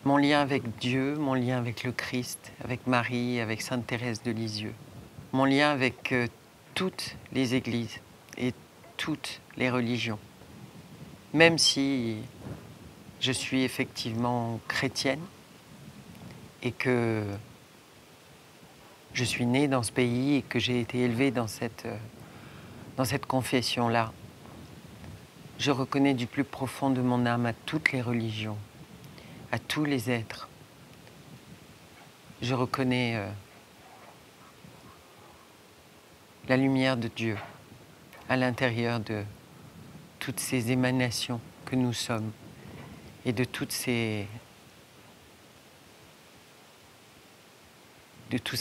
mon lien avec Dieu, mon lien avec le Christ, avec Marie, avec Sainte Thérèse de Lisieux, mon lien avec toutes les églises et toutes les religions. Même si je suis effectivement chrétienne et que je suis née dans ce pays et que j'ai été élevée dans cette confession-là, je reconnais du plus profond de mon âme à toutes les religions, à tous les êtres. Je reconnais la lumière de Dieu à l'intérieur de toutes ces émanations que nous sommes et de tous ces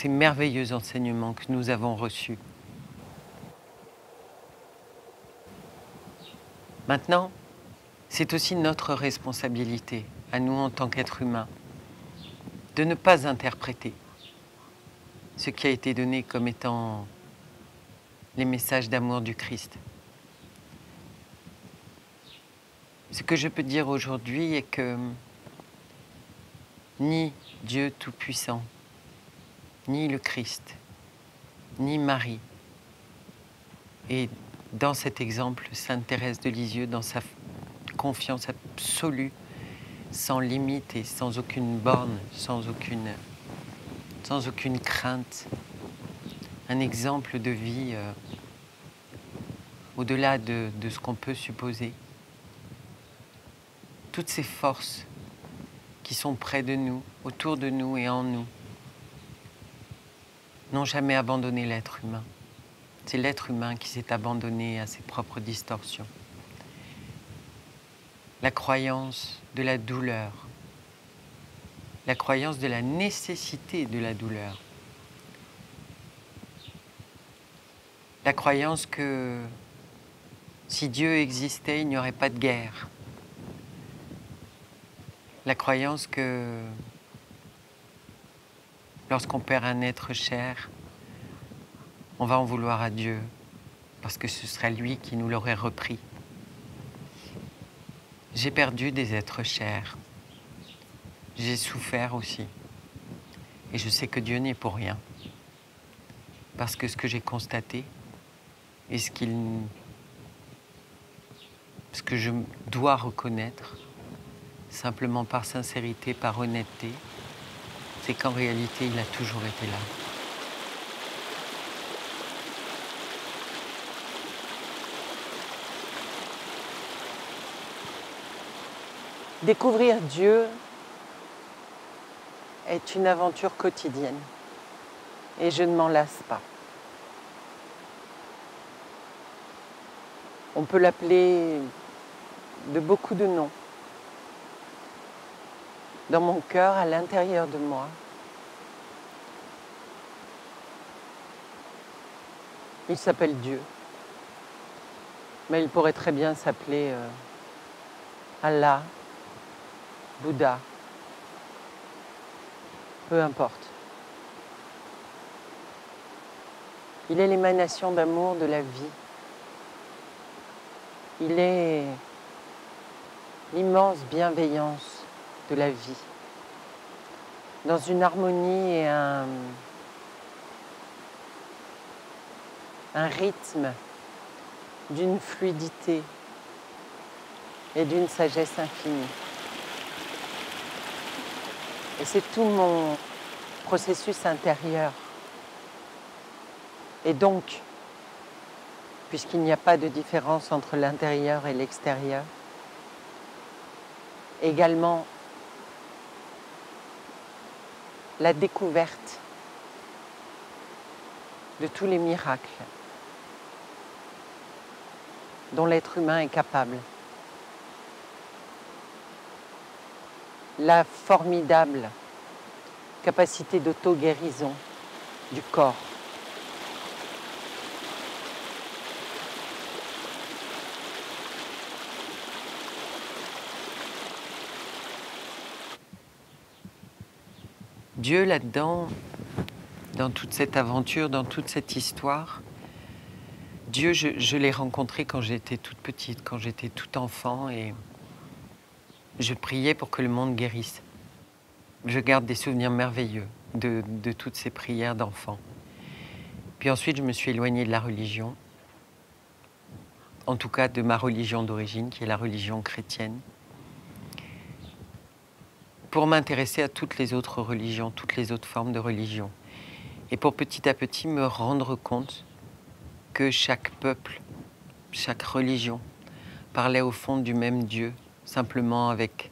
merveilleux enseignements que nous avons reçus. Maintenant, c'est aussi notre responsabilité, à nous en tant qu'êtres humains, de ne pas interpréter ce qui a été donné comme étant les messages d'amour du Christ. Ce que je peux dire aujourd'hui est que ni Dieu Tout-Puissant, ni le Christ, ni Marie, et dans cet exemple, Sainte Thérèse de Lisieux, dans sa confiance absolue, sans limite et sans aucune borne, sans aucune crainte, un exemple de vie au-delà de ce qu'on peut supposer. Toutes ces forces qui sont près de nous, autour de nous et en nous, n'ont jamais abandonné l'être humain. C'est l'être humain qui s'est abandonné à ses propres distorsions. La croyance de la douleur, la croyance de la nécessité de la douleur, la croyance que si Dieu existait, il n'y aurait pas de guerre, la croyance que lorsqu'on perd un être cher, on va en vouloir à Dieu parce que ce serait lui qui nous l'aurait repris. J'ai perdu des êtres chers. J'ai souffert aussi. Et je sais que Dieu n'est pour rien. Parce que ce que j'ai constaté et ce que je dois reconnaître, simplement par sincérité, par honnêteté, c'est qu'en réalité, il a toujours été là. Découvrir Dieu est une aventure quotidienne et je ne m'en lasse pas. On peut l'appeler de beaucoup de noms. Dans mon cœur, à l'intérieur de moi, il s'appelle Dieu. Mais il pourrait très bien s'appeler Allah, Bouddha, peu importe. Il est l'émanation d'amour de la vie. Il est l'immense bienveillance de la vie, dans une harmonie et un rythme d'une fluidité et d'une sagesse infinie. Et c'est tout mon processus intérieur. Et donc, puisqu'il n'y a pas de différence entre l'intérieur et l'extérieur, également la découverte de tous les miracles dont l'être humain est capable. La formidable capacité d'auto-guérison du corps. Dieu là-dedans, dans toute cette aventure, dans toute cette histoire, Dieu, je l'ai rencontré quand j'étais toute petite, quand j'étais tout enfant et je priais pour que le monde guérisse. je garde des souvenirs merveilleux de toutes ces prières d'enfants. Puis ensuite, je me suis éloignée de la religion, en tout cas de ma religion d'origine, qui est la religion chrétienne, pour m'intéresser à toutes les autres religions, toutes les autres formes de religion. Et pour petit à petit me rendre compte que chaque peuple, chaque religion parlait au fond du même Dieu, simplement avec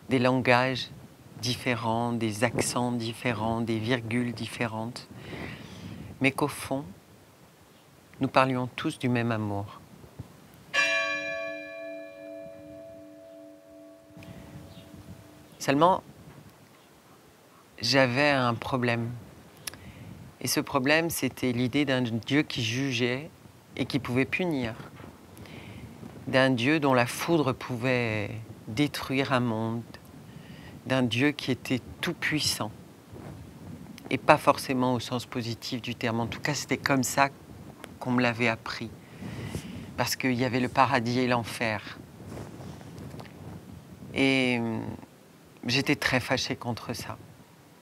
des langages différents, des accents différents, des virgules différentes, mais qu'au fond, nous parlions tous du même amour. Seulement, j'avais un problème. Et ce problème, c'était l'idée d'un Dieu qui jugeait et qui pouvait punir. D'un Dieu dont la foudre pouvait détruire un monde. D'un Dieu qui était tout-puissant. Et pas forcément au sens positif du terme. En tout cas, c'était comme ça qu'on me l'avait appris. Parce qu'il y avait le paradis et l'enfer. Et j'étais très fâchée contre ça.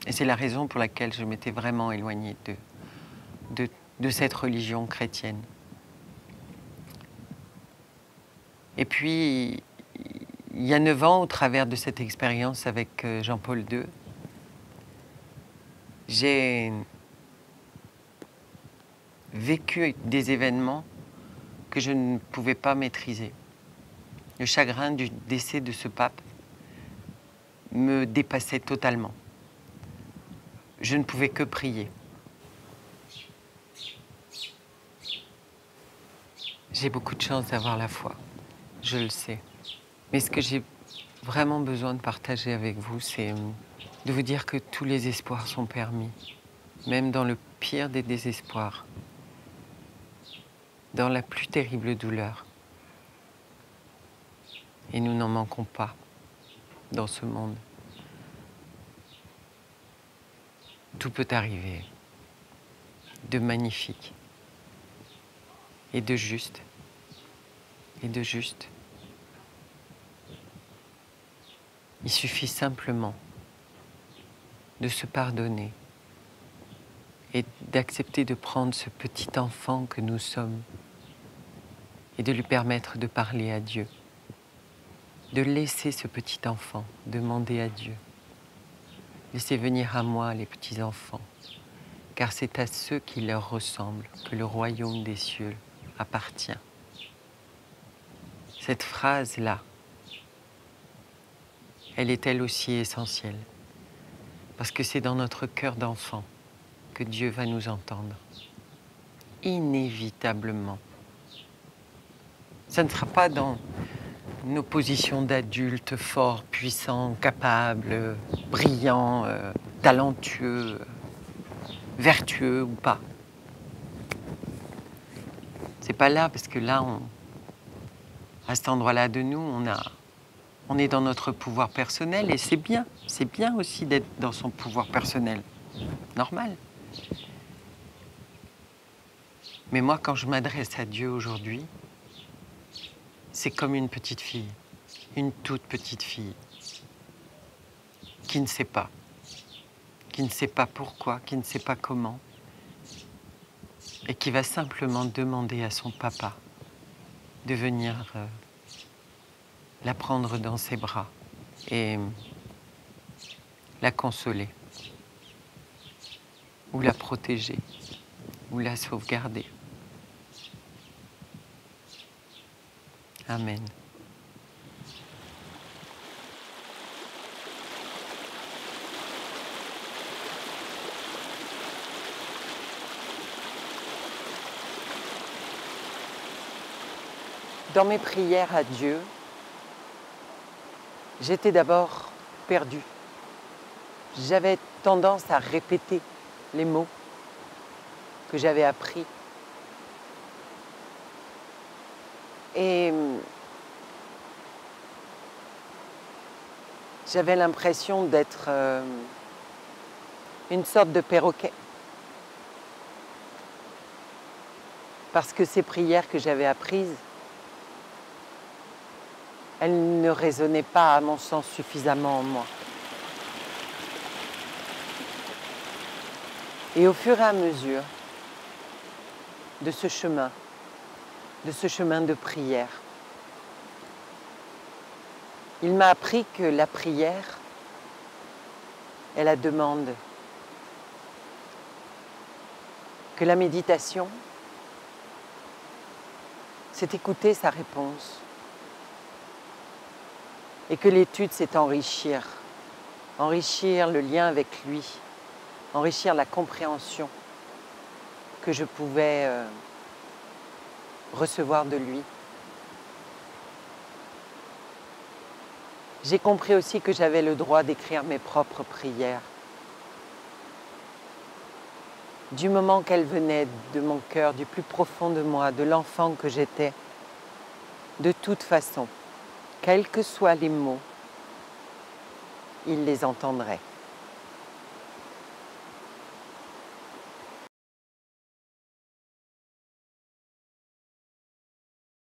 Et c'est la raison pour laquelle je m'étais vraiment éloignée de cette religion chrétienne. Et puis, il y a 9 ans, au travers de cette expérience avec Jean-Paul II, j'ai vécu des événements que je ne pouvais pas maîtriser. Le chagrin du décès de ce pape me dépassait totalement. Je ne pouvais que prier. J'ai beaucoup de chance d'avoir la foi, je le sais. Mais ce que j'ai vraiment besoin de partager avec vous, c'est de vous dire que tous les espoirs sont permis, même dans le pire des désespoirs, dans la plus terrible douleur. Et nous n'en manquons pas dans ce monde. Tout peut arriver de magnifique et de juste et de juste. Il suffit simplement de se pardonner et d'accepter de prendre ce petit enfant que nous sommes et de lui permettre de parler à Dieu, de laisser ce petit enfant demander à Dieu. Laissez venir à moi les petits enfants, car c'est à ceux qui leur ressemblent que le royaume des cieux appartient. Cette phrase-là, elle est elle aussi essentielle, parce que c'est dans notre cœur d'enfant que Dieu va nous entendre, inévitablement. Ça ne sera pas dans nos positions d'adultes forts, puissants, capables, brillants, talentueux, vertueux ou pas. C'est pas là, parce que là, à cet endroit-là de nous, on est dans notre pouvoir personnel et c'est bien aussi d'être dans son pouvoir personnel, normal. Mais moi, quand je m'adresse à Dieu aujourd'hui, c'est comme une petite fille, une toute petite fille, qui ne sait pas pourquoi, qui ne sait pas comment, et qui va simplement demander à son papa de venir la prendre dans ses bras et la consoler, ou la protéger, ou la sauvegarder. Amen. Dans mes prières à Dieu, j'étais d'abord perdue. J'avais tendance à répéter les mots que j'avais appris. Et j'avais l'impression d'être une sorte de perroquet. Parce que ces prières que j'avais apprises, elles ne résonnaient pas, à mon sens, suffisamment en moi. Et au fur et à mesure de ce chemin de prière, il m'a appris que la prière est la demande, que la méditation, c'est écouter sa réponse, et que l'étude, c'est enrichir le lien avec lui, enrichir la compréhension que je pouvais recevoir de lui. J'ai compris aussi que j'avais le droit d'écrire mes propres prières, du moment qu'elles venaient de mon cœur, du plus profond de moi, de l'enfant que j'étais. De toute façon, quels que soient les mots, il les entendrait.